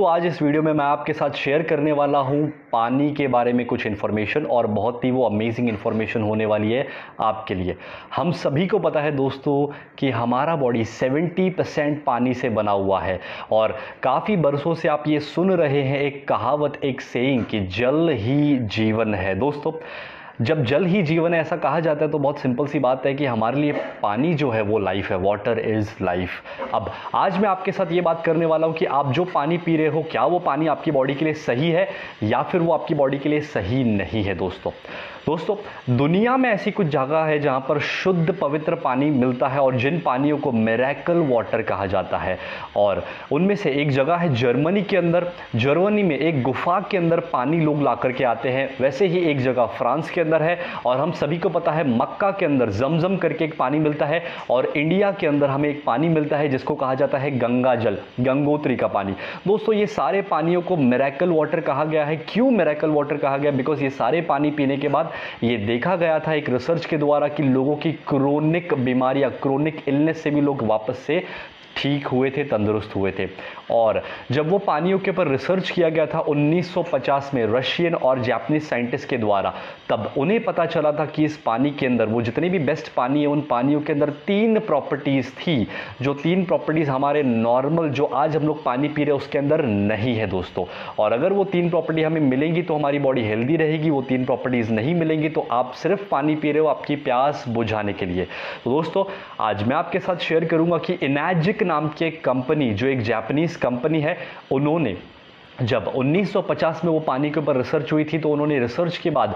दोस्तों आज इस वीडियो में मैं आपके साथ शेयर करने वाला हूं पानी के बारे में कुछ इन्फॉर्मेशन और बहुत ही वो अमेजिंग इन्फॉर्मेशन होने वाली है आपके लिए। हम सभी को पता है दोस्तों कि हमारा बॉडी 70% पानी से बना हुआ है और काफ़ी बरसों से आप ये सुन रहे हैं एक कहावत, एक सेइंग कि जल ही जीवन है। दोस्तों जब जल ही जीवन है ऐसा कहा जाता है तो बहुत सिंपल सी बात है कि हमारे लिए पानी जो है वो लाइफ है। Water is life. अब आज मैं आपके साथ ये बात करने वाला हूँ कि आप जो पानी पी रहे हो क्या वो पानी आपकी बॉडी के लिए सही है या फिर वो आपकी बॉडी के लिए सही नहीं है। दोस्तों दुनिया में ऐसी कुछ जगह है जहाँ पर शुद्ध पवित्र पानी मिलता है और जिन पानियों को मिरेकल वाटर कहा जाता है। और उनमें से एक जगह है जर्मनी के अंदर। जर्मनी में एक गुफा के अंदर पानी लोग ला करके आते हैं। वैसे ही एक जगह फ्रांस के अंदर है और हम सभी को पता है मक्का के अंदर जमजम करके एक पानी मिलता है। और इंडिया के अंदर हमें एक पानी मिलता है जिसको कहा जाता है गंगा जल, गंगोत्री का पानी। दोस्तों ये सारे पानियों को मिरेकल वाटर कहा गया है। क्यों मिरेकल वाटर कहा गया? बिकॉज ये सारे पानी पीने के बाद ये देखा गया था एक रिसर्च के द्वारा कि लोगों की क्रोनिक बीमारियां, क्रोनिक इलनेस से भी लोग वापस से ठीक हुए थे, तंदुरुस्त हुए थे। और जब वो पानियों के ऊपर रिसर्च किया गया था 1950 में रशियन और जापानीज साइंटिस्ट के द्वारा, तब उन्हें पता चला था कि इस पानी के अंदर वो जितने भी बेस्ट पानी है उन पानियों के अंदर 3 प्रॉपर्टीज़ थी, जो 3 प्रॉपर्टीज़ हमारे नॉर्मल जो आज हम लोग पानी पी रहे हैं उसके अंदर नहीं है दोस्तों। और अगर वो 3 प्रॉपर्टी हमें मिलेंगी तो हमारी बॉडी हेल्दी रहेगी। वो 3 प्रॉपर्टीज़ नहीं मिलेंगी तो आप सिर्फ पानी पी रहे हो आपकी प्यास बुझाने के लिए। तो दोस्तों आज मैं आपके साथ शेयर करूंगा कि इनैजिक नाम की एक कंपनी, जो एक जापानीज कंपनी है, उन्होंने जब 1950 में वो पानी के ऊपर रिसर्च हुई थी तो उन्होंने रिसर्च के बाद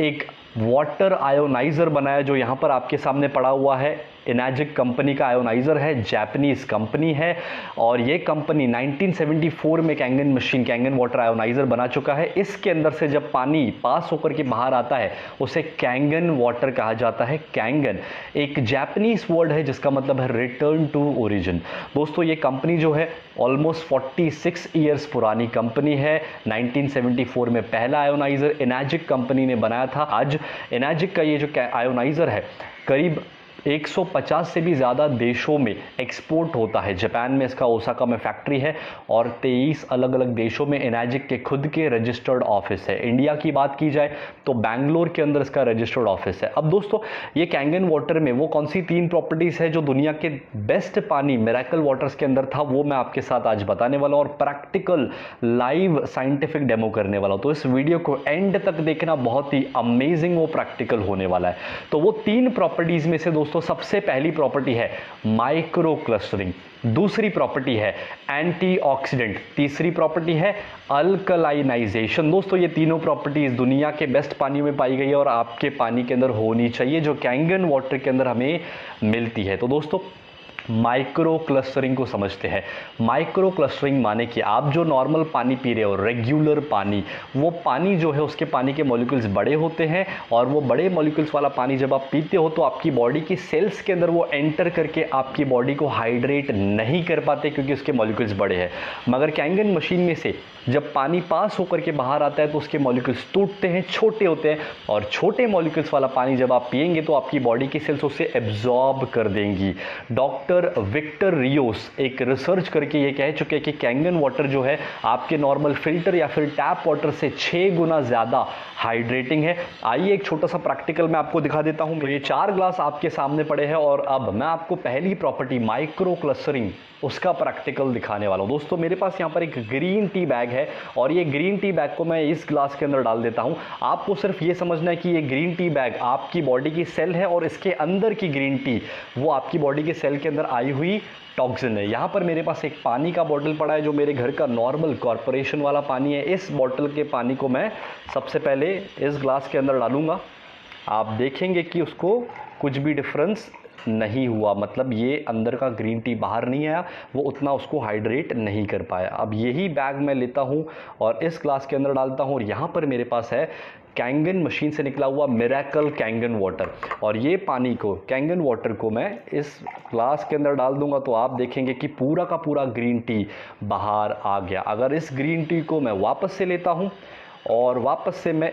एक वाटर आयोनाइज़र बनाया जो यहाँ पर आपके सामने पड़ा हुआ है। इनैजिक कंपनी का आयोनाइज़र है, जापानीज कंपनी है और ये कंपनी 1974 में Kangen machine, Kangen water ionizer बना चुका है। इसके अंदर से जब पानी पास होकर के बाहर आता है उसे कैंगन वाटर कहा जाता है। कैंगन एक जापानीज वर्ड है जिसका मतलब है रिटर्न टू ओरिजिन। दोस्तों ये कंपनी जो है ऑलमोस्ट 46 ईयर्स पुरानी कंपनी है। 1974 में पहला आयोनाइज़र इनैजिक कंपनी ने बनाया था। आज इनैजिक का ये जो आयोनाइज़र है करीब 150 से भी ज़्यादा देशों में एक्सपोर्ट होता है। जापान में इसका ओसाका में फैक्ट्री है और 23 अलग अलग देशों में इनैजिक के खुद के रजिस्टर्ड ऑफिस है। इंडिया की बात की जाए तो बैंगलोर के अंदर इसका रजिस्टर्ड ऑफिस है। अब दोस्तों ये कैंगन वाटर में वो कौन सी 3 प्रॉपर्टीज़ है जो दुनिया के बेस्ट पानी मिरेकल वाटर्स के अंदर था, वो मैं आपके साथ आज बताने वाला हूँ और प्रैक्टिकल लाइव साइंटिफिक डेमो करने वाला हूँ। तो इस वीडियो को एंड तक देखना, बहुत ही अमेजिंग वो प्रैक्टिकल होने वाला है। तो वो 3 प्रॉपर्टीज़ में से दोस्तों सबसे पहली प्रॉपर्टी है माइक्रो क्लस्टरिंग, दूसरी प्रॉपर्टी है एंटीऑक्सीडेंट, तीसरी प्रॉपर्टी है अल्कलाइनाइजेशन। दोस्तों ये तीनों प्रॉपर्टीज दुनिया के बेस्ट पानी में पाई गई है और आपके पानी के अंदर होनी चाहिए, जो कैंगन वाटर के अंदर हमें मिलती है। तो दोस्तों माइक्रो क्लस्टरिंग को समझते हैं। माइक्रो क्लस्टरिंग माने कि आप जो नॉर्मल पानी पी रहे हो, रेगुलर पानी, वो पानी जो है उसके पानी के मॉलिक्यूल्स बड़े होते हैं और वो बड़े मॉलिक्यूल्स वाला पानी जब आप पीते हो तो आपकी बॉडी की सेल्स के अंदर वो एंटर करके आपकी बॉडी को हाइड्रेट नहीं कर पाते क्योंकि उसके मॉलिक्यूल्स बड़े हैं। मगर कैंगन मशीन में से जब पानी पास होकर के बाहर आता है तो उसके मॉलिक्यूल्स टूटते हैं, छोटे होते हैं और छोटे मॉलिक्यूल्स वाला पानी जब आप पिएंगे तो आपकी बॉडी की सेल्स उसे एब्जॉर्ब कर देंगी। डॉक्टर विक्टर रियोस एक रिसर्च करके ये कह चुके हैं कि कैंगन वाटर जो है आपके नॉर्मल फिल्टर या फिर टैप वाटर से 6 गुना ज़्यादा हाइड्रेटिंग है। आइए एक छोटा सा प्रैक्टिकल मैं आपको दिखा देता हूँ। तो ये 4 ग्लास आपके सामने पड़े हैं और अब मैं आपको पहली प्रॉपर्टी माइक्रो क्लस्टरिंग उसका प्रैक्टिकल दिखाने वाला हूँ। दोस्तों मेरे पास यहाँ पर एक ग्रीन टी बैग है और ये ग्रीन टी बैग को मैं इस ग्लास के अंदर डाल देता हूँ। आपको सिर्फ ये समझना है कि ये ग्रीन टी बैग आपकी बॉडी की सेल है और इसके अंदर की ग्रीन टी वो आपकी बॉडी के सेल के अंदर आई हुई टॉक्सिन है। यहाँ पर मेरे पास एक पानी का बॉटल पड़ा है जो मेरे घर का नॉर्मल कॉर्पोरेशन वाला पानी है। इस बॉटल के पानी को मैं सबसे पहले इस ग्लास के अंदर डालूंगा। आप देखेंगे कि उसको कुछ भी डिफरेंस नहीं हुआ, मतलब ये अंदर का ग्रीन टी बाहर नहीं आया, वो उतना उसको हाइड्रेट नहीं कर पाया। अब यही बैग मैं लेता हूँ और इस ग्लास के अंदर डालता हूँ और यहाँ पर मेरे पास है कैंगन मशीन से निकला हुआ मिरेकल कैंगन वाटर और ये पानी को, कैंगन वाटर को मैं इस ग्लास के अंदर डाल दूंगा तो आप देखेंगे कि पूरा का पूरा ग्रीन टी बाहर आ गया। अगर इस ग्रीन टी को मैं वापस से लेता हूँ और वापस से मैं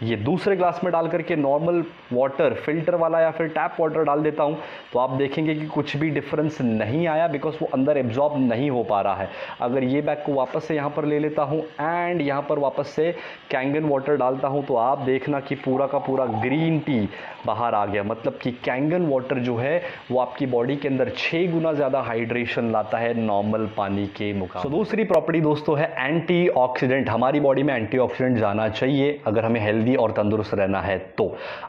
ये दूसरे ग्लास में डाल करके नॉर्मल वाटर, फिल्टर वाला या फिर टैप वाटर डाल देता हूँ, तो आप देखेंगे कि कुछ भी डिफरेंस नहीं आया, बिकॉज वो अंदर एब्जॉर्ब नहीं हो पा रहा है। अगर ये बैग को वापस से यहाँ पर ले लेता हूँ एंड यहाँ पर वापस से कैंगन वाटर डालता हूँ, तो आप देखना कि पूरा का पूरा ग्रीन टी बाहर आ गया। मतलब कि कैंगन वाटर जो है वो आपकी बॉडी के अंदर 6 गुना ज़्यादा हाइड्रेशन लाता है नॉर्मल पानी के मुकाबले। तो दूसरी प्रॉपर्टी दोस्तों है एंटीऑक्सीडेंट। हमारी बॉडी में एंटीऑक्सीडेंट जाना चाहिए अगर हमें हेल्दी और तंदुरुस्त रहना है तो।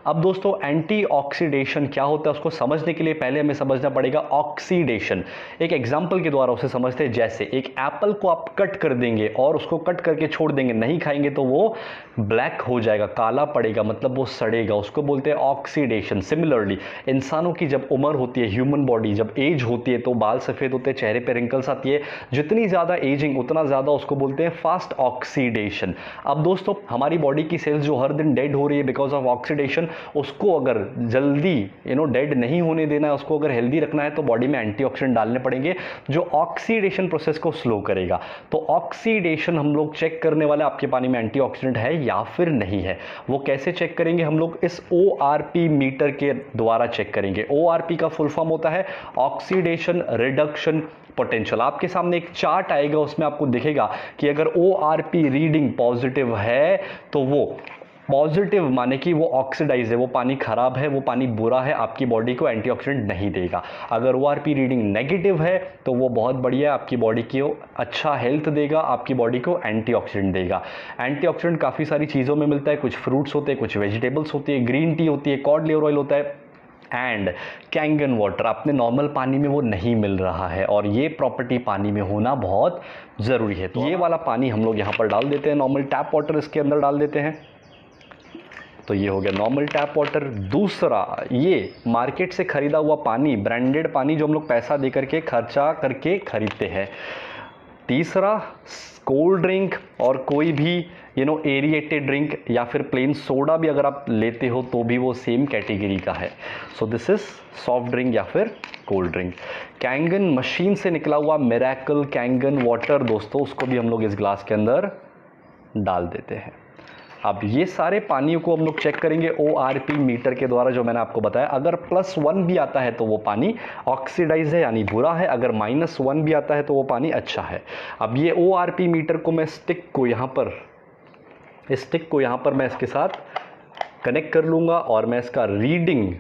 अब दोस्तों एंटीऑक्सीडेशन क्या होता है उसको समझने के लिए पहले हमें समझना पड़ेगा ऑक्सीडेशन। एक एग्जांपल के द्वारा उसे समझते हैं। जैसे एक एप्पल को आप कट कर देंगे और उसको कट करके छोड़ देंगे, नहीं खाएंगे, तो वो ब्लैक हो जाएगा, काला पड़ेगा, मतलब वो सड़ेगा, उसको बोलते हैं ऑक्सीडेशन। सिमिलरली इंसानों की जब उम्र होती है, ह्यूमन बॉडी जब एज होती है, तो बाल सफ़ेद होते हैं, चेहरे पे रिंकल्स आती है। जितनी ज़्यादा एजिंग उतना ज़्यादा उसको बोलते हैं फास्ट ऑक्सीडेशन। अब दोस्तों हमारी बॉडी की सेल्स जो हर दिन डेड हो रही है बिकॉज ऑफ ऑक्सीडेशन, उसको अगर जल्दी डेड नहीं होने देना है, उसको अगर हेल्दी रखना है, तो बॉडी में एंटीऑक्सीडेंट डालने पड़ेंगे जो ऑक्सीडेशन प्रोसेस को स्लो करेगा। तो ऑक्सीडेशन हम लोग चेक करने वाले आपके पानी में एंटीऑक्सीडेंट है या फिर नहीं है। वो कैसे चेक करेंगे? हम लोग इस ORP मीटर के द्वारा चेक करेंगे। ORP का फुल फॉर्म होता है ऑक्सीडेशन रिडक्शन पोटेंशियल। आपके सामने एक चार्ट आएगा, उसमें आपको दिखेगा कि अगर ORP रीडिंग पॉजिटिव है तो वो पॉजिटिव माने कि वो ऑक्सीडाइज है, वो पानी खराब है, वो पानी बुरा है, आपकी बॉडी को एंटीऑक्सीडेंट नहीं देगा। अगर ORP रीडिंग नेगेटिव है तो वो बहुत बढ़िया, आपकी बॉडी को अच्छा हेल्थ देगा, आपकी बॉडी को एंटीऑक्सीडेंट देगा। एंटीऑक्सीडेंट काफ़ी सारी चीज़ों में मिलता है, कुछ फ्रूट्स होते हैं, कुछ वेजिटेबल्स होती है, ग्रीन टी होती है, कॉड लिवर ऑयल होता है एंड कैंगन वाटर। अपने नॉर्मल पानी में वो नहीं मिल रहा है और ये प्रॉपर्टी पानी में होना बहुत ज़रूरी है। तो ये वाला पानी हम लोग यहाँ पर डाल देते हैं, नॉर्मल टैप वाटर इसके अंदर डाल देते हैं। तो ये हो गया नॉर्मल टैप वाटर। दूसरा, ये मार्केट से ख़रीदा हुआ पानी, ब्रांडेड पानी जो हम लोग पैसा दे करके खर्चा करके ख़रीदते हैं। तीसरा, कोल्ड ड्रिंक और कोई भी एरिएटेड ड्रिंक या फिर प्लेन सोडा भी अगर आप लेते हो तो भी वो सेम कैटेगरी का है। So this is soft drink या फिर कोल्ड ड्रिंक। कैंगन मशीन से निकला हुआ मिरेकल कैंगन वाटर दोस्तों, उसको भी हम लोग इस ग्लास के अंदर डाल देते हैं। अब ये सारे पानियों को हम लोग चेक करेंगे ORP मीटर के द्वारा, जो मैंने आपको बताया। अगर +1 भी आता है तो वो पानी ऑक्सीडाइज है यानी बुरा है, अगर -1 भी आता है तो वो पानी अच्छा है। अब ये ORP मीटर को मैं स्टिक को यहाँ पर मैं इसके साथ कनेक्ट कर लूँगा और मैं इसका रीडिंग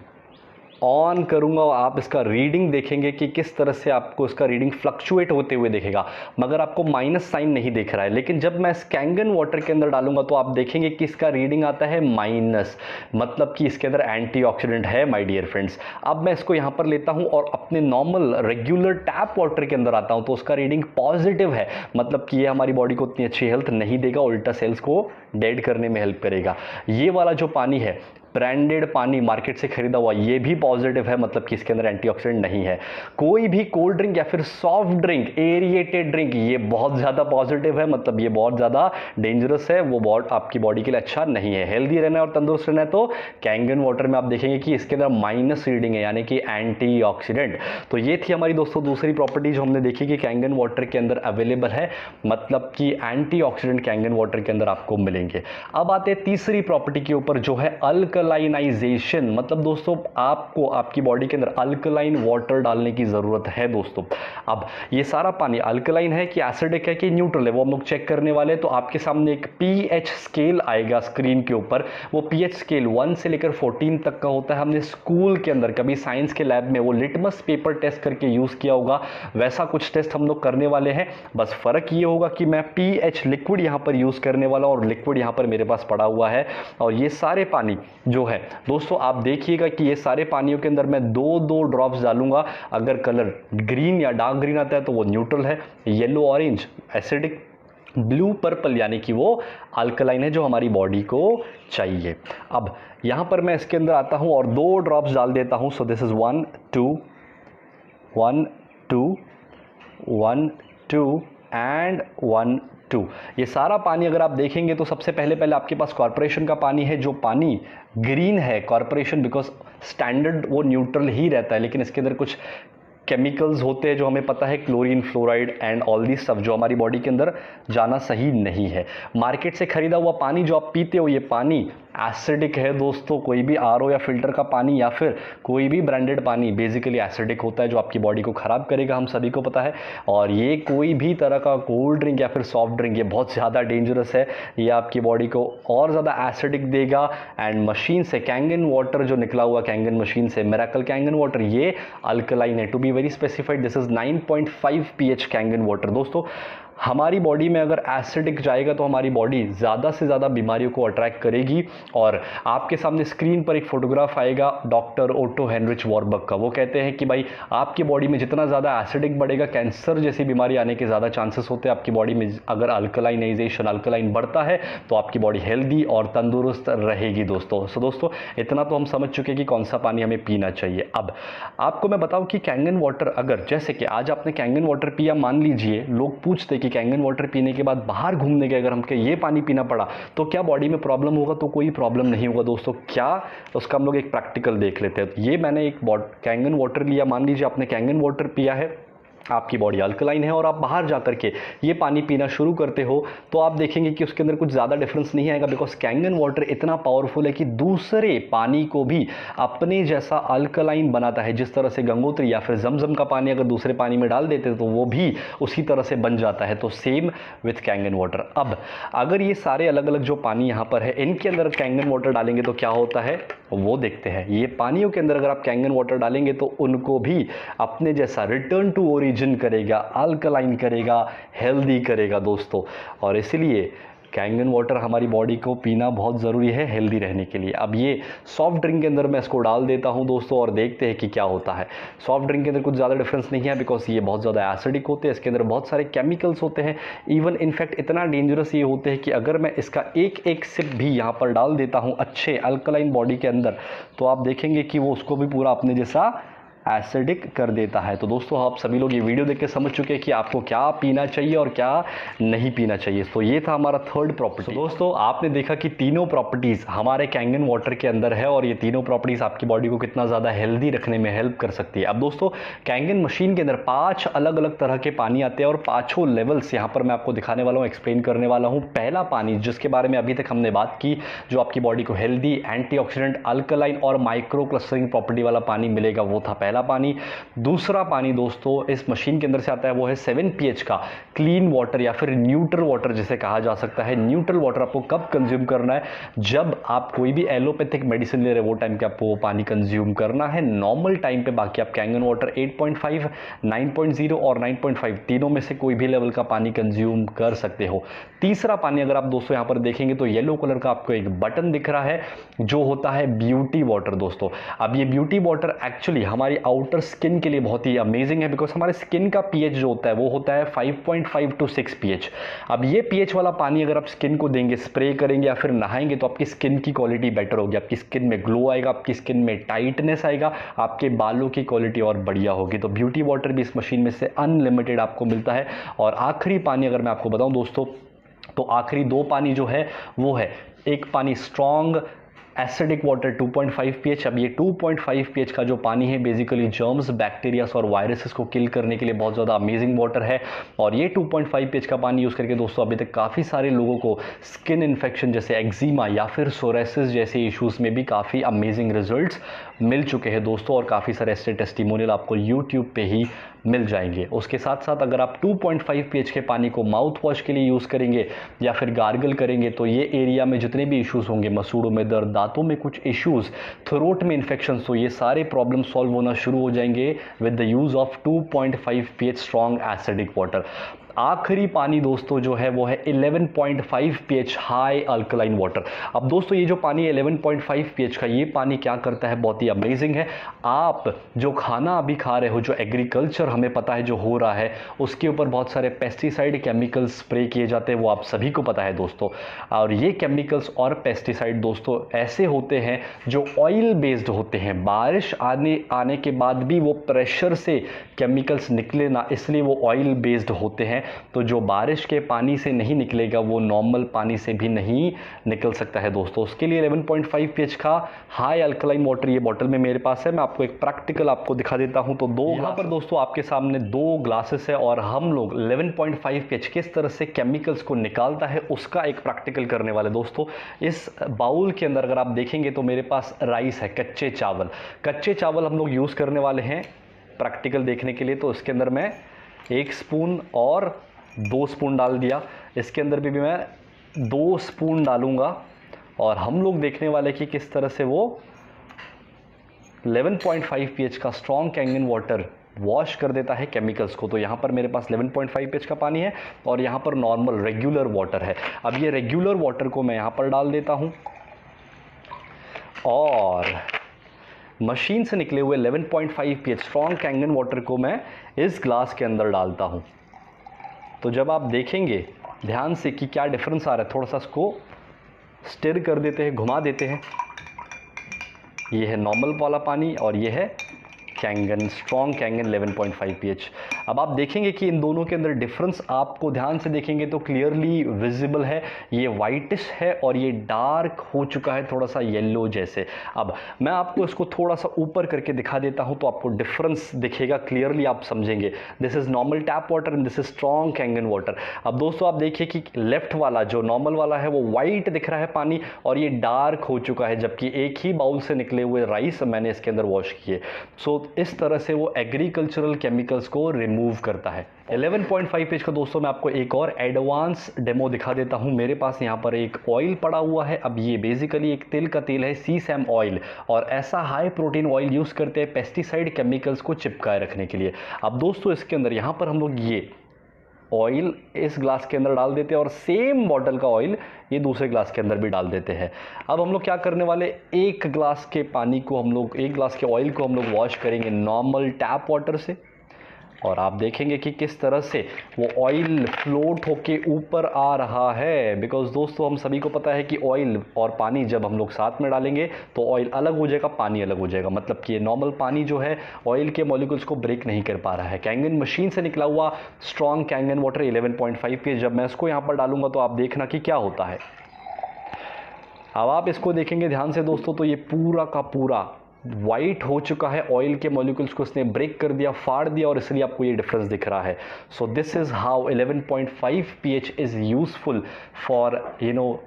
ऑन करूंगा और आप इसका रीडिंग देखेंगे कि किस तरह से आपको इसका रीडिंग फ्लक्चुएट होते हुए दिखेगा, मगर आपको माइनस साइन नहीं दिख रहा है। लेकिन जब मैं इस कैंगन वाटर के अंदर डालूंगा तो आप देखेंगे कि इसका रीडिंग आता है माइनस, मतलब कि इसके अंदर एंटीऑक्सीडेंट है माय डियर फ्रेंड्स। अब मैं इसको यहाँ पर लेता हूँ और अपने नॉर्मल रेगुलर टैप वाटर के अंदर आता हूँ तो उसका रीडिंग पॉजिटिव है, मतलब कि ये हमारी बॉडी को उतनी अच्छी हेल्थ नहीं देगा, उल्टा सेल्स को डेड करने में हेल्प करेगा। ये वाला जो पानी है, ब्रांडेड पानी मार्केट से खरीदा हुआ, ये भी पॉजिटिव है, मतलब कि इसके अंदर एंटीऑक्सीडेंट नहीं है। कोई भी कोल्ड ड्रिंक या फिर सॉफ्ट ड्रिंक, एरिएटेड ड्रिंक, ये बहुत ज़्यादा पॉजिटिव है, मतलब ये बहुत ज़्यादा डेंजरस है, वो बहुत आपकी बॉडी के लिए अच्छा नहीं है। हेल्दी रहना है और तंदुरुस्त रहना है तो कैंगन वाटर में आप देखेंगे कि इसके अंदर माइनस रीडिंग है, यानी कि एंटीऑक्सीडेंट। तो ये थी हमारी दोस्तों दूसरी प्रॉपर्टी जो हमने देखी कि कैंगन वाटर के अंदर अवेलेबल है, मतलब कि एंटीऑक्सीडेंट कैंगन वाटर के अंदर आपको मिलेंगे। अब आते हैं तीसरी प्रॉपर्टी के ऊपर जो है अल्कलाइनाइजेशन। मतलब दोस्तों आपको आपकी बॉडी के अंदर अल्कलाइन वाटर डालने की ज़रूरत है दोस्तों। अब ये सारा पानी अल्कलाइन है कि एसिडिक है कि न्यूट्रल है, वो हम लोग चेक करने वाले हैं। तो आपके सामने एक pH स्केल आएगा स्क्रीन के ऊपर, वो pH स्केल 1 से लेकर 14 तक का होता है। हमने स्कूल के अंदर कभी साइंस के लैब में वो लिटमस पेपर टेस्ट करके यूज़ किया होगा, वैसा कुछ टेस्ट हम लोग करने वाले हैं। बस फ़र्क ये होगा कि मैं pH लिक्विड यहाँ पर यूज़ करने वाला और लिक्विड यहाँ पर मेरे पास पड़ा हुआ है। और ये सारे पानी जो है दोस्तों आप देखिएगा कि ये सारे पानियों के अंदर मैं 2-2 ड्रॉप्स डालूंगा। अगर कलर ग्रीन या डार्क ग्रीन आता है तो वो न्यूट्रल है, yellow orange acidic, blue purple यानी कि वो अल्कलाइन है जो हमारी बॉडी को चाहिए। अब यहाँ पर मैं इसके अंदर आता हूँ और 2 ड्रॉप्स डाल देता हूँ। So this is 1 2 1 2 1 2 and 1 2। ये सारा पानी अगर आप देखेंगे तो सबसे पहले आपके पास कॉर्पोरेशन का पानी है, जो पानी ग्रीन है। कॉर्पोरेशन बिकॉज स्टैंडर्ड वो न्यूट्रल ही रहता है, लेकिन इसके अंदर कुछ केमिकल्स होते हैं जो हमें पता है, chlorine, fluoride and all this सब, जो हमारी बॉडी के अंदर जाना सही नहीं है। मार्केट से खरीदा हुआ पानी जो आप पीते हो, ये पानी एसिडिक है दोस्तों। कोई भी आरओ या फिल्टर का पानी या फिर कोई भी ब्रांडेड पानी बेसिकली एसिडिक होता है, जो आपकी बॉडी को ख़राब करेगा, हम सभी को पता है। और ये कोई भी तरह का कोल्ड ड्रिंक या फिर सॉफ्ट ड्रिंक, ये बहुत ज़्यादा डेंजरस है, ये आपकी बॉडी को और ज़्यादा एसिडिक देगा। एंड मशीन से कैंगन वाटर जो निकला हुआ, कैंगन मशीन से मिरेकल कैंगन वाटर, ये अल्कलाइन है। To be very specified, this is 9.5 pH Kangen water. दोस्तों हमारी बॉडी में अगर एसिडिक जाएगा तो हमारी बॉडी ज़्यादा से ज़्यादा बीमारियों को अट्रैक्ट करेगी। और आपके सामने स्क्रीन पर एक फोटोग्राफ आएगा डॉक्टर ओटो हेनरिच वॉरबर्ग का। वो कहते हैं कि भाई आपकी बॉडी में जितना ज़्यादा एसिडिक बढ़ेगा, कैंसर जैसी बीमारी आने के ज़्यादा चांसेस होते हैं। आपकी बॉडी में अगर अल्कलाइनाइजेशन, अल्कलाइन बढ़ता है तो आपकी बॉडी हेल्दी और तंदुरुस्त रहेगी दोस्तों। सो दोस्तों इतना तो हम समझ चुके कि कौन सा पानी हमें पीना चाहिए। अब आपको मैं बताऊं कि कैंगन वाटर, अगर जैसे कि आज आपने कैंगन वाटर पिया, मान लीजिए लोग पूछते कि कैंगन वाटर पीने के बाद बाहर घूमने गए, अगर हमको ये पानी पीना पड़ा तो क्या बॉडी में प्रॉब्लम होगा? तो कोई प्रॉब्लम नहीं होगा दोस्तों। क्या, उसका हम लोग एक प्रैक्टिकल देख लेते हैं। ये मैंने एक कैंगन वाटर लिया, मान लीजिए आपने कैंगन वाटर पिया है, आपकी बॉडी अल्कलाइन है और आप बाहर जाकर के ये पानी पीना शुरू करते हो तो आप देखेंगे कि उसके अंदर कुछ ज़्यादा डिफरेंस नहीं आएगा, बिकॉज कैंगन वाटर इतना पावरफुल है कि दूसरे पानी को भी अपने जैसा अल्कलाइन बनाता है। जिस तरह से गंगोत्री या फिर जमजम का पानी अगर दूसरे पानी में डाल देते तो वो भी उसी तरह से बन जाता है। तो सेम विथ कैंगन वाटर। अब अगर ये सारे अलग अलग जो पानी यहाँ पर है, इनके अंदर कैंगन वाटर डालेंगे तो क्या होता है वो देखते हैं। ये पानियों के अंदर अगर आप कैंगन वाटर डालेंगे तो उनको भी अपने जैसा रिटर्न टू ओरिजिन करेगा, अल्कलाइन करेगा, हेल्दी करेगा दोस्तों। और इसलिए कैंगन वाटर हमारी बॉडी को पीना बहुत ज़रूरी है हेल्दी रहने के लिए। अब ये सॉफ्ट ड्रिंक के अंदर मैं इसको डाल देता हूं दोस्तों और देखते हैं कि क्या होता है। सॉफ्ट ड्रिंक के अंदर कुछ ज़्यादा डिफरेंस नहीं है, बिकॉज ये बहुत ज़्यादा एसिडिक होते हैं, इसके अंदर बहुत सारे केमिकल्स होते हैं। इवन इनफैक्ट इतना डेंजरस ये होते हैं कि अगर मैं इसका एक एक सिप भी यहाँ पर डाल देता हूँ अच्छे अल्कलाइन बॉडी के अंदर, तो आप देखेंगे कि वो उसको भी पूरा अपने जैसा एसिडिक कर देता है। तो दोस्तों आप सभी लोग ये वीडियो देख के समझ चुके हैं कि आपको क्या पीना चाहिए और क्या नहीं पीना चाहिए। तो ये था हमारा थर्ड प्रॉपर्टी। दोस्तों आपने देखा कि तीनों प्रॉपर्टीज़ हमारे कैंगन वाटर के अंदर है और ये तीनों प्रॉपर्टीज़ आपकी बॉडी को कितना ज़्यादा हेल्दी रखने में हेल्प कर सकती है। अब दोस्तों कैंगन मशीन के अंदर 5 अलग अलग तरह के पानी आते हैं और 5 लेवल्स यहाँ पर मैं आपको दिखाने वाला हूँ, एक्सप्लेन करने वाला हूँ। पहला पानी जिसके बारे में अभी तक हमने बात की, जो आपकी बॉडी को हेल्दी, एंटीऑक्सीडेंट, अल्कलाइन और माइक्रो क्लस्टरिंग प्रॉपर्टी वाला पानी मिलेगा, वो था पहला पानी। दूसरा पानी दोस्तों इस मशीन के अंदर से आता है, वो है 7 pH का क्लीन वाटर या फिर न्यूट्रल वाटर जिसे कहा जा सकता है। न्यूट्रल वाटर आपको कब कंज्यूम करना है? जब आप कोई भी एलोपैथिक मेडिसिन ले रहे हैं वो टाइम पे आपको वो पानी कंज्यूम करना है। नॉर्मल टाइम पे बाकी आप कैंगन वाटर 8.5, 9.0 और 9.5 तीनों में से कोई भी लेवल का पानी कंज्यूम कर सकते हो। तीसरा पानी अगर आप दोस्तों यहां पर देखेंगे तो येलो कलर का आपको एक बटन दिख रहा है जो होता है ब्यूटी वाटर दोस्तों। अब ये ब्यूटी वाटर एक्चुअली हमारी आउटर स्किन के लिए बहुत ही अमेजिंग है, बिकॉज हमारे स्किन का पीएच जो होता है वो होता है 5.5 to 6 पीएच। अब ये पीएच वाला पानी अगर आप स्किन को देंगे, स्प्रे करेंगे या फिर नहाएंगे तो आपकी स्किन की क्वालिटी बेटर होगी, आपकी स्किन में ग्लो आएगा, आपकी स्किन में टाइटनेस आएगा, आपके बालों की क्वालिटी और बढ़िया होगी। तो ब्यूटी वाटर भी इस मशीन में से अनलिमिटेड आपको मिलता है। और आखिरी पानी अगर मैं आपको बताऊं दोस्तों, तो आखिरी 2 पानी जो है वो है, एक पानी स्ट्रॉन्ग एसिडिक वाटर 2.5 pH। अब ये 2.5 pH का जो पानी है बेसिकली जर्म्स, बैक्टीरियास और वायरसेस को किल करने के लिए बहुत ज़्यादा अमेजिंग वाटर है। और ये 2.5 pH का पानी यूज़ करके दोस्तों अभी तक काफ़ी सारे लोगों को स्किन इन्फेक्शन जैसे एक्जिमा या फिर सोरेसिस जैसे इश्यूज़ में भी काफ़ी अमेजिंग रिजल्ट्स मिल चुके हैं दोस्तों। और काफ़ी सारे ऐसे टेस्टिमोनियल आपको यूट्यूब पे ही मिल जाएंगे। उसके साथ साथ अगर आप 2.5 pH के पानी को माउथ वॉश के लिए यूज़ करेंगे या फिर गार्गल करेंगे तो ये एरिया में जितने भी इश्यूज़ होंगे, मसूड़ों में दर्द, दांतों में कुछ इश्यूज़, थ्रोट में इन्फेक्शन, तो ये सारे प्रॉब्लम सॉल्व होना शुरू हो जाएंगे with the use of 2.5 pH strong acidic water. आखिरी पानी दोस्तों जो है वो है 11.5 pH हाई अल्कलाइन वाटर। अब दोस्तों ये जो पानी है 11.5 pH का, ये पानी क्या करता है, बहुत ही अमेजिंग है। आप जो खाना अभी खा रहे हो, जो एग्रीकल्चर हमें पता है जो हो रहा है, उसके ऊपर बहुत सारे पेस्टिसाइड केमिकल्स स्प्रे किए जाते हैं, वो आप सभी को पता है दोस्तों। और ये केमिकल्स और पेस्टिसाइड दोस्तों ऐसे होते हैं जो ऑयल बेस्ड होते हैं। बारिश आने के बाद भी वो प्रेशर से केमिकल्स निकले ना, इसलिए वो ऑयल बेस्ड होते हैं। तो जो बारिश के पानी से नहीं निकलेगा वो नॉर्मल पानी से भी नहीं निकल सकता है दोस्तों। उसके लिए 11.5 pH का हाई अल्कलाइन वाटर ये बॉटल में मेरे पास है। मैं आपको एक प्रैक्टिकल आपको दिखा देता हूं। तो यहाँ पर दोस्तों आपके सामने 2 ग्लासेस है और हम लोग 11.5 pH किस तरह से केमिकल्स को निकालता है उसका एक प्रैक्टिकल करने वाले दोस्तों। इस बाउल के अंदर अगर आप देखेंगे तो मेरे पास राइस है, कच्चे चावल हम लोग यूज़ करने वाले हैं प्रैक्टिकल देखने के लिए। तो इसके अंदर मैं 1 स्पून और 2 स्पून डाल दिया, इसके अंदर भी मैं 2 स्पून डालूंगा और हम लोग देखने वाले कि किस तरह से वो 11.5 pH का स्ट्रॉन्ग कैंगन वाटर वॉश कर देता है केमिकल्स को। तो यहाँ पर मेरे पास 11.5 pH का पानी है और यहाँ पर नॉर्मल रेगुलर वाटर है। अब ये रेगुलर वाटर को मैं यहाँ पर डाल देता हूँ और मशीन से निकले हुए 11.5 pH स्ट्रॉन्ग कैंगन वाटर को मैं इस ग्लास के अंदर डालता हूँ। तो जब आप देखेंगे ध्यान से कि क्या डिफरेंस आ रहा है, थोड़ा सा इसको स्टिर कर देते हैं, घुमा देते हैं। ये है नॉर्मल वाला पानी और ये है कैंगन, स्ट्रॉन्ग कैंगन 11.5 pH। अब आप देखेंगे कि इन दोनों के अंदर डिफरेंस आपको ध्यान से देखेंगे तो क्लियरली विजिबल है। ये वाइटिश है और ये डार्क हो चुका है, थोड़ा सा येलो जैसे। अब मैं आपको इसको थोड़ा सा ऊपर करके दिखा देता हूं तो आपको डिफरेंस दिखेगा, क्लियरली आप समझेंगे। This is normal tap water and this is strong Kangen water. अब दोस्तों आप देखिए कि लेफ्ट वाला जो नॉर्मल वाला है वो वाइट दिख रहा है पानी और ये डार्क हो चुका है, जबकि एक ही बाउल से निकले हुए राइस मैंने इसके अंदर वॉश किए। सो इस तरह से वो एग्रीकल्चरल केमिकल्स को रिमूव करता है। 11.5 pH का दोस्तों मैं आपको एक और एडवांस डेमो दिखा देता हूं। मेरे पास यहाँ पर एक ऑयल पड़ा हुआ है। अब ये बेसिकली एक तिल का तेल है, सीसैम ऑयल, और ऐसा हाई प्रोटीन ऑयल यूज़ करते हैं पेस्टिसाइड केमिकल्स को चिपकाए रखने के लिए। अब दोस्तों इसके अंदर यहाँ पर हम लोग ये ऑयल इस ग्लास के अंदर डाल देते हैं और सेम बॉटल का ऑयल ये दूसरे ग्लास के अंदर भी डाल देते हैं। अब हम लोग क्या करने वाले, एक ग्लास के पानी को हम लोग, एक ग्लास के ऑयल को हम लोग वॉश करेंगे नॉर्मल टैप वाटर से और आप देखेंगे कि किस तरह से वो ऑयल फ्लोट होके ऊपर आ रहा है। बिकॉज दोस्तों हम सभी को पता है कि ऑयल और पानी जब हम लोग साथ में डालेंगे तो ऑयल अलग हो जाएगा, पानी अलग हो जाएगा। मतलब कि ये नॉर्मल पानी जो है ऑयल के मॉलिक्यूल्स को ब्रेक नहीं कर पा रहा है। कैंगन मशीन से निकला हुआ स्ट्रॉन्ग कैंगन वाटर 11.5 pH, जब मैं इसको यहाँ पर डालूंगा तो आप देखना कि क्या होता है। अब आप इसको देखेंगे ध्यान से दोस्तों तो ये पूरा का पूरा वाइट हो चुका है, ऑयल के मॉलिक्यूल्स को इसने ब्रेक कर दिया, फाड़ दिया, और इसलिए आपको ये डिफरेंस दिख रहा है। So this is how 11.5 pH is useful for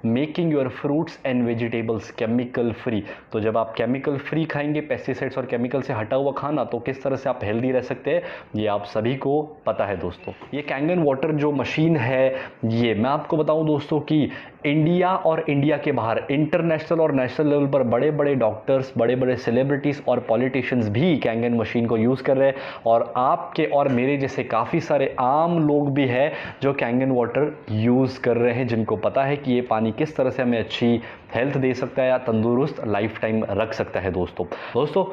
making your fruits and vegetables chemical free. तो जब आप केमिकल फ्री खाएंगे, पेस्टिसाइड्स और केमिकल से हटा हुआ खाना, तो किस तरह से आप हेल्दी रह सकते हैं ये आप सभी को पता है दोस्तों। ये कैंगन वाटर जो मशीन है, ये मैं आपको बताऊं दोस्तों कि इंडिया और इंडिया के बाहर इंटरनेशनल और नेशनल लेवल पर बड़े बड़े डॉक्टर्स, बड़े बड़े सेलिब्रिटीज़ और पॉलिटिशियंस भी कैंगन मशीन को यूज़ कर रहे हैं, और आपके और मेरे जैसे काफ़ी सारे आम लोग भी हैं जो कैंगन वाटर यूज़ कर रहे हैं, जिनको पता है कि ये पानी किस तरह से हमें अच्छी हेल्थ दे सकता है या तंदुरुस्त लाइफ टाइम रख सकता है दोस्तों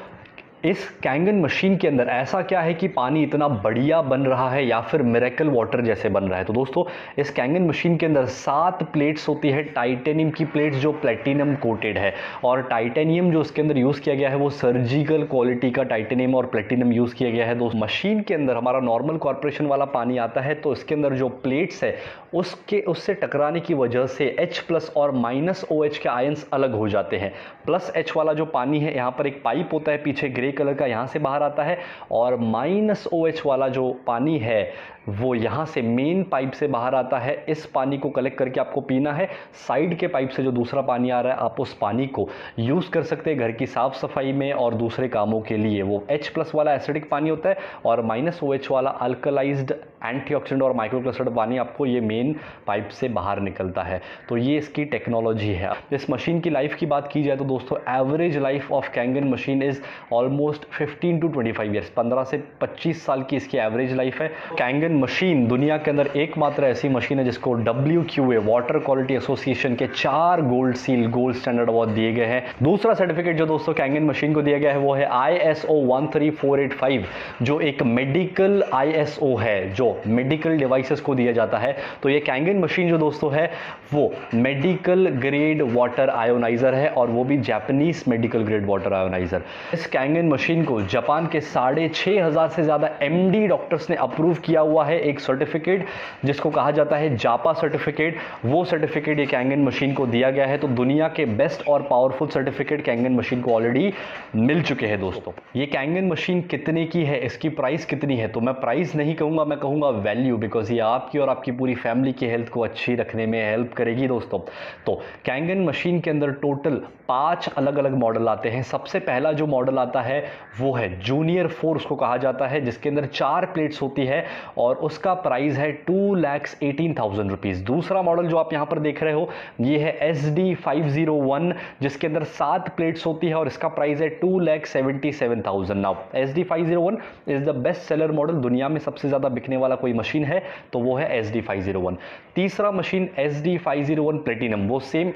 इस कैंगन मशीन के अंदर ऐसा क्या है कि पानी इतना बढ़िया बन रहा है या फिर मिरेकल वाटर जैसे बन रहा है। तो दोस्तों इस कैंगन मशीन के अंदर 7 प्लेट्स होती है, टाइटेनियम की प्लेट्स जो प्लेटिनम कोटेड है, और टाइटेनियम जो इसके अंदर यूज़ किया गया है वो सर्जिकल क्वालिटी का टाइटेनियम और प्लेटिनम यूज़ किया गया है। दोस्तों मशीन के अंदर हमारा नॉर्मल कॉर्पोरेशन वाला पानी आता है, तो इसके अंदर जो प्लेट्स है उससे टकराने की वजह से H+ और -OH के आयंस अलग हो जाते हैं। +H वाला जो पानी है, यहाँ पर एक पाइप होता है पीछे ग्रे कलर का, यहाँ से बाहर आता है, और -OH वाला जो पानी है वो यहाँ से मेन पाइप से बाहर आता है। इस पानी को कलेक्ट करके आपको पीना है। साइड के पाइप से जो दूसरा पानी आ रहा है, आप उस पानी को यूज़ कर सकते हैं घर की साफ़ सफाई में और दूसरे कामों के लिए। वो H+ वाला एसिडिक पानी होता है और -OH वाला अल्कलाइज्ड एंटीऑक्सीडेंट और माइक्रोक्लस्टर्ड पानी आपको ये मेन पाइप से बाहर निकलता है। तो ये इसकी टेक्नोलॉजी है। इस मशीन की लाइफ की बात की जाए तो दोस्तों average life of Kangen machine is almost 15 to 25 years, 15 से 25 साल की इसकी एवरेज लाइफ है। कैंगन मशीन दुनिया के अंदर एकमात्र ऐसी मशीन है जिसको WQA वाटर क्वालिटी एसोसिएशन के 4 गोल्ड स्टैंडर्ड अवार्ड दिए गए हैं। दूसरा सर्टिफिकेट जो दोस्तों कैंगन मशीन को दिया गया है वो है ISO 13485, जो एक मेडिकल ISO है, जो मेडिकल डिवाइसेस को दिया जाता है। तो ये कैंगन मशीन जो दोस्तों है वो मेडिकल ग्रेड वाटर आयोनाइजर है, और वो भी Japanese medical grade water ionizer. इस कैंगन कैंगन मशीन को जापान के 6,500 से ज़्यादा MD डॉक्टर्स ने अप्रूव किया हुआ है, एक सर्टिफिकेट जिसको कहा जाता है जापा सर्टिफिकेट। वो सर्टिफिकेट ये कैंगन मशीन को दिया गया है। तो दुनिया के बेस्ट और पावरफुल सर्टिफिकेट कैंगन मशीन को ऑलरेडी मिल चुके हैं दोस्तों। ये कैंगन मशीन कितने की है, इसकी प्राइस कितनी है, तो मैं प्राइस नहीं कहूँगा, मैं कहूँगा वैल्यू, बिकॉज ये आपकी और आपकी पूरी फैमिली की हेल्थ को अच्छी रखने में हेल्प करेगी दोस्तों। तो कैंगन मशीन के अंदर टोटल 5 अलग अलग मॉडल आते हैं। सबसे पहला जो मॉडल आता है वो है जूनियर 4 उसको कहा जाता है, जिसके अंदर 4 प्लेट्स होती है और उसका प्राइस है 2,18,000 रुपीज़। दूसरा मॉडल जो आप यहाँ पर देख रहे हो ये है SD501, जिसके अंदर 7 प्लेट्स होती है और इसका प्राइस है 2,77,000। Now SD501 is the best seller model, दुनिया में सबसे ज़्यादा बिकने वाला कोई मशीन है तो वो है SD501। तीसरा मशीन SD501 प्लेटिनम, वो सेम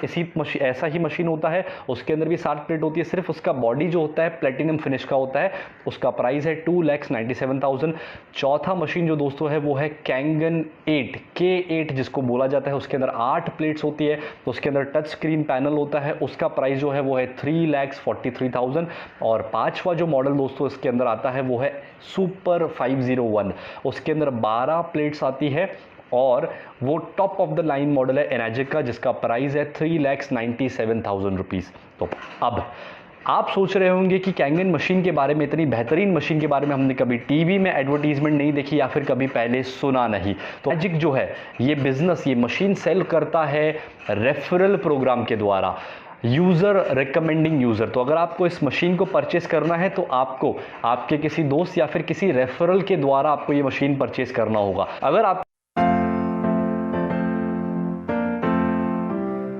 ऐसा ही मशीन होता है, उसके अंदर भी 7 प्लेट होती है, सिर्फ उसका बॉडी जो होता है प्लेटिनम फिनिश का होता है, उसका प्राइस है 2,97,000। चौथा मशीन जो दोस्तों है वो है कैंगन 8 K8 जिसको बोला जाता है, उसके अंदर 8 प्लेट्स होती है, तो उसके अंदर टच स्क्रीन पैनल होता है, उसका प्राइस जो है वो है 3,43,000। और पांचवा जो मॉडल दोस्तों इसके अंदर आता है वो है सुपर 501, उसके अंदर 12 प्लेट्स आती है और वो top of the line model है एनाजिक का, जिसका प्राइस है 3,97,000 रुपीज़। तो अब आप सोच रहे होंगे कि कैंगन मशीन के बारे में, इतनी बेहतरीन मशीन के बारे में हमने कभी टीवी में एडवर्टीजमेंट नहीं देखी या फिर कभी पहले सुना नहीं। तो मैजिक जो है ये बिजनेस, ये मशीन सेल करता है रेफरल प्रोग्राम के द्वारा, यूज़र रिकमेंडिंग यूज़र। तो अगर आपको इस मशीन को परचेस करना है तो आपको आपके किसी दोस्त या फिर किसी रेफरल के द्वारा आपको ये मशीन परचेस करना होगा। अगर आप